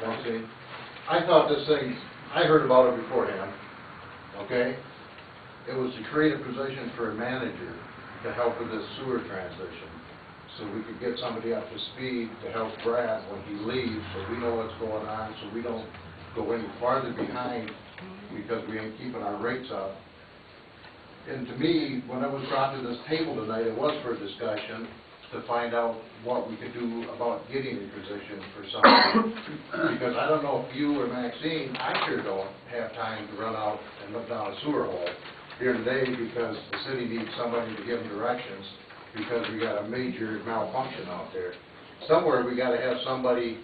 Maxine, I thought this thing, I heard about it beforehand, okay? It was to create a position for a manager to help with this sewer transition, so we could get somebody up to speed to help Brad when he leaves, so we know what's going on, so we don't go any farther behind because we ain't keeping our rates up. And to me, when it was brought to this table tonight, it was for discussion to find out what we could do about getting a position for somebody. Because I don't know if you or Maxine, I sure don't have time to run out and look down a sewer hole here today because the city needs somebody to give them directions because we got a major malfunction out there. Somewhere we got to have somebody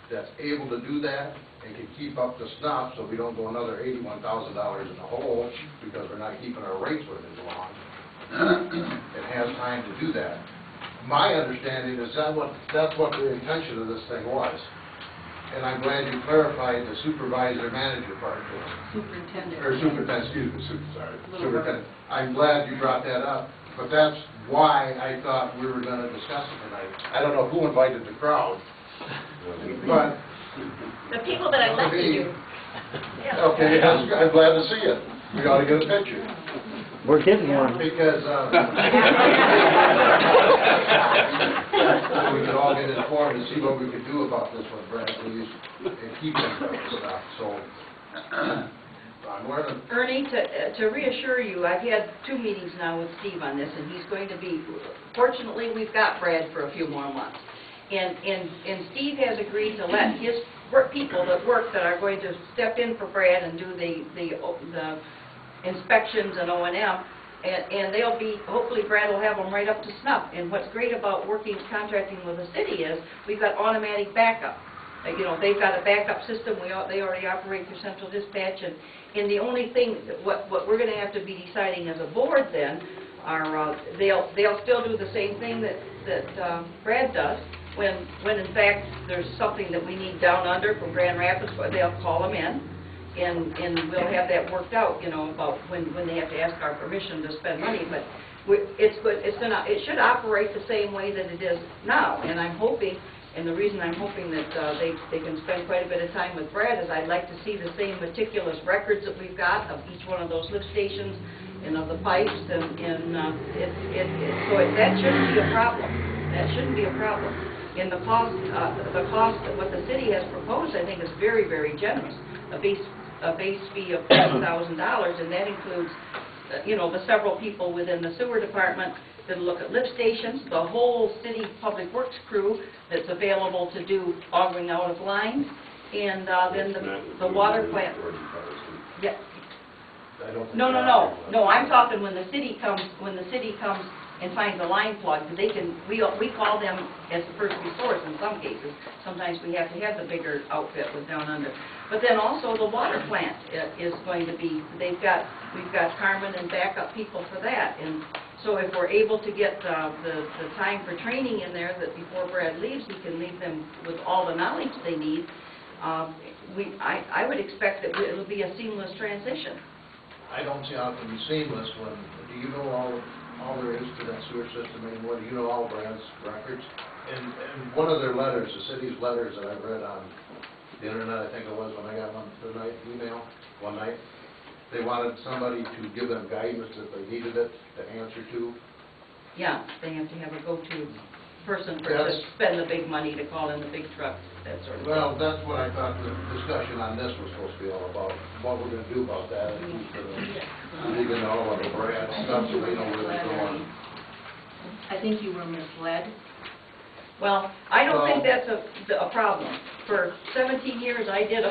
that's able to do that and can keep up the snuff so we don't go another $81,000 in the hole because we're not keeping our rates where they belong. It has time to do that. My understanding is that's what the intention of this thing was. And I'm glad you clarified the supervisor-manager part to it. Superintendent. Or superintendent, excuse me, superintendent. I'm glad you brought that up, but that's why I thought we were going to discuss it tonight. I don't know who invited the crowd, but... The people that I left you. Okay, I'm glad to see it. We ought to get a picture. We're getting one. Because we could all get informed and see what we could do about this one, Brad, please, and keep them stuff. So, Ernie, to reassure you, I've had 2 meetings now with Steve on this, and he's going to be, fortunately, we've got Brad for a few more months. And Steve has agreed to let his people that work that are going to step in for Brad and do the inspections and O&M, and they'll be, hopefully Brad will have them right up to snuff. And what's great about contracting with the city is we've got automatic backup. You know, they've got a backup system. They already operate through central dispatch, and the only thing, what we're going to have to be deciding as a board then, are they'll still do the same thing that Brad does. When in fact there's something that we need down under from Grand Rapids, they'll call them in, and we'll have that worked out, you know, about when they have to ask our permission to spend money. But it should operate the same way that it is now. And I'm hoping, and the reason I'm hoping that they can spend quite a bit of time with Brad is I'd like to see the same meticulous records that we've got of each one of those lift stations and of the pipes, and so that shouldn't be a problem. That shouldn't be a problem. And the cost, what the city has proposed, I think, is very, very generous. A base fee of $20,000, and that includes, you know, the several people within the sewer department that'll look at lift stations, the whole city public works crew that's available to do augering out of lines, and then the water plant. Yeah. No. I'm talking when the city comes and finds a line plug, we call them as the first resource in some cases. Sometimes we have to have the bigger outfit with down under. But then also the water plant is going to be, we've got Carmen and backup people for that. And so if we're able to get the time for training in there, that before Brad leaves, he can leave them with all the knowledge they need, I would expect that it'll be a seamless transition. I don't see how it can be seamless when, do you know all there is to that sewer system anymore? Do you know all Brad's records? And one of their letters, the city's letters that I read on the internet, I think it was when I got email one night, they wanted somebody to give them guidance if they needed it to answer to. Yeah, they have to have a go-to person to spend the big money to call in the big trucks, that sort of thing. Well, that's what I thought the discussion on this was supposed to be all about, what we're going to do about that, and who's going to dig into all of the Brad stuff so they know where they're going. I think you were misled. Well, I don't think that's a problem. For 17 years, I did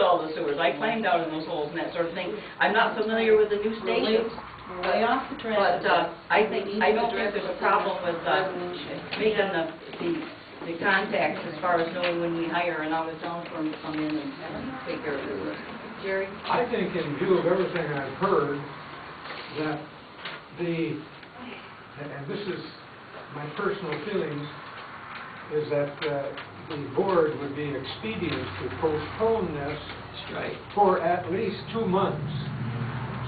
all the sewers. I climbed out in those holes and that sort of thing. I'm not familiar with the new stations. We're way off the track. But I don't think there's a problem with making the contacts as far as knowing when we hire an out-of-town firm to come in and take care of it. Jerry? I think in view of everything I've heard, that and this is my personal feelings, is that the board would be expedient to postpone this for at least 2 months,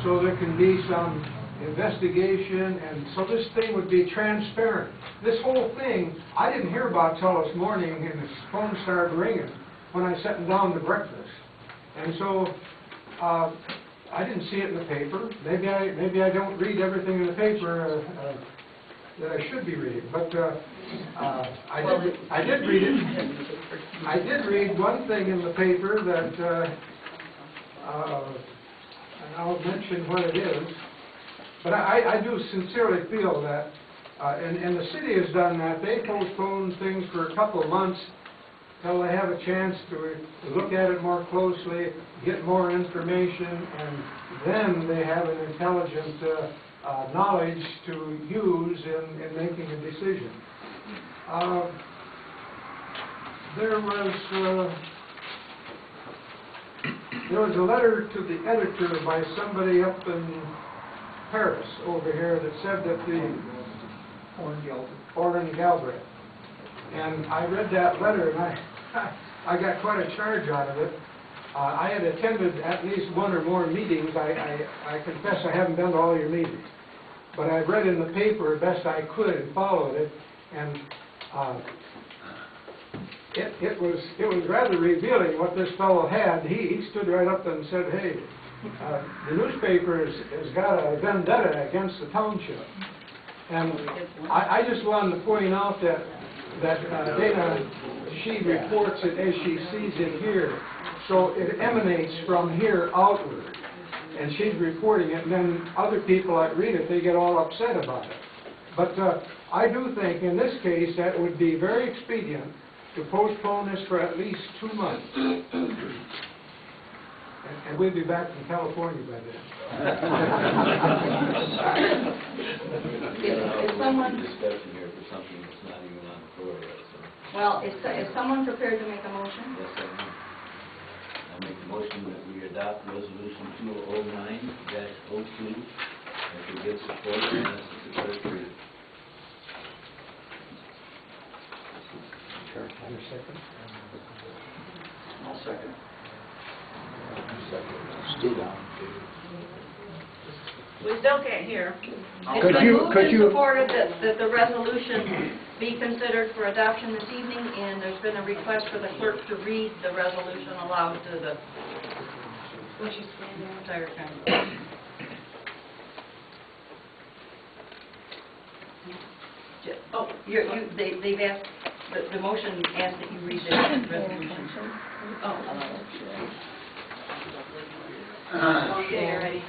so there can be some investigation, and so this thing would be transparent. This whole thing, I didn't hear about till this morning, and the phone started ringing. when I sat down to breakfast. And so, I didn't see it in the paper. Maybe I don't read everything in the paper that I should be reading, but I did read it. I did read one thing in the paper that, and I'll mention what it is, but I do sincerely feel that, and the city has done that. They postpone things for a couple of months till they have a chance to look at it more closely, get more information, and then they have an intelligent knowledge to use in making a decision. There was a letter to the editor by somebody up in Paris over here that said that the Orrin Galbraith. And I read that letter, and I got quite a charge out of it. I had attended at least one or more meetings. I confess I haven't been to all your meetings. But I read in the paper as best I could and followed it. And it was rather revealing what this fellow had. He stood right up and said, hey, the newspaper has got a vendetta against the township. And I just wanted to point out that Dana, she reports it as she sees it here. So it emanates from here outward. And she's reporting it, and then other people that read it, they get all upset about it. But I do think in this case that it would be very expedient to postpone this for at least 2 months. And we'll be back in California by then. Is someone... discussion here for something that's not even on the floor yet, so. Well, is someone prepared to make a motion? Yes, I am. I make the motion that we adopt resolution 2009-02, if it gets support, and that's the first reading. I'll second. We still can't hear. It's been moved and supported that the resolution be considered for adoption this evening, and there's been a request for the clerk to read the resolution aloud to the entire council. Oh, they've asked, the motion asked that you read the resolution. Oh. Okay, you're ready.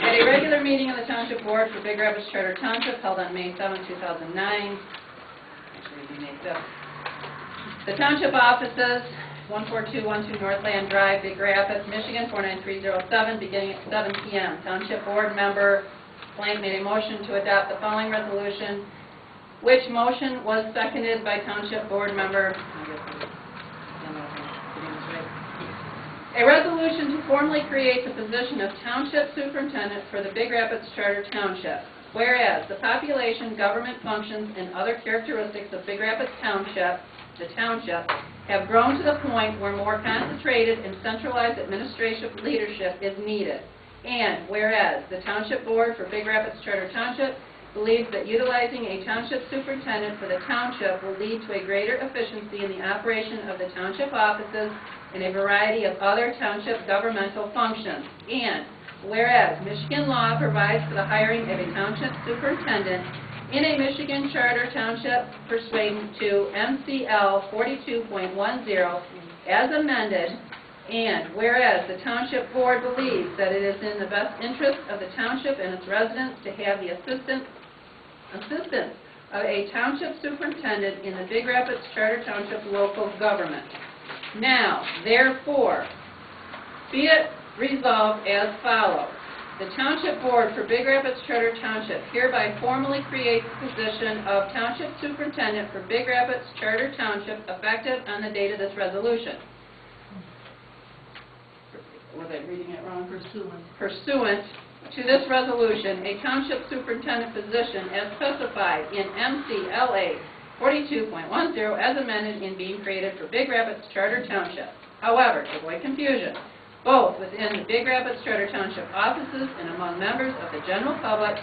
At a regular meeting of the Township Board for Big Rapids Charter Township held on May 7, 2009, actually it'd be May 5th, the Township offices, 14212 Northland Drive, Big Rapids, Michigan, 49307, beginning at 7 p.m. Township Board member blank made a motion to adopt the following resolution, which motion was seconded by Township Board member, a resolution to formally create the position of Township Superintendent for the Big Rapids Charter Township. Whereas the population, government functions, and other characteristics of Big Rapids Township, the Township, have grown to the point where more concentrated and centralized administrative leadership is needed. And whereas the Township Board for Big Rapids Charter Township believes that utilizing a Township Superintendent for the Township will lead to a greater efficiency in the operation of the Township offices and a variety of other Township governmental functions. And whereas Michigan law provides for the hiring of a Township Superintendent in a Michigan Charter Township pursuant to MCL 42.10 as amended, and whereas the Township Board believes that it is in the best interest of the Township and its residents to have the assistance of a Township Superintendent in the Big Rapids Charter Township local government. Now, therefore, be it resolved as follows. The Township Board for Big Rapids Charter Township hereby formally creates the position of Township Superintendent for Big Rapids Charter Township effective on the date of this resolution. Was I reading it wrong? Pursuant to this resolution, a Township Superintendent position as specified in MCLA 42.10 as amended in being created for Big Rapids Charter Township. However, to avoid confusion, both within the Big Rapids Charter Township offices and among members of the general public,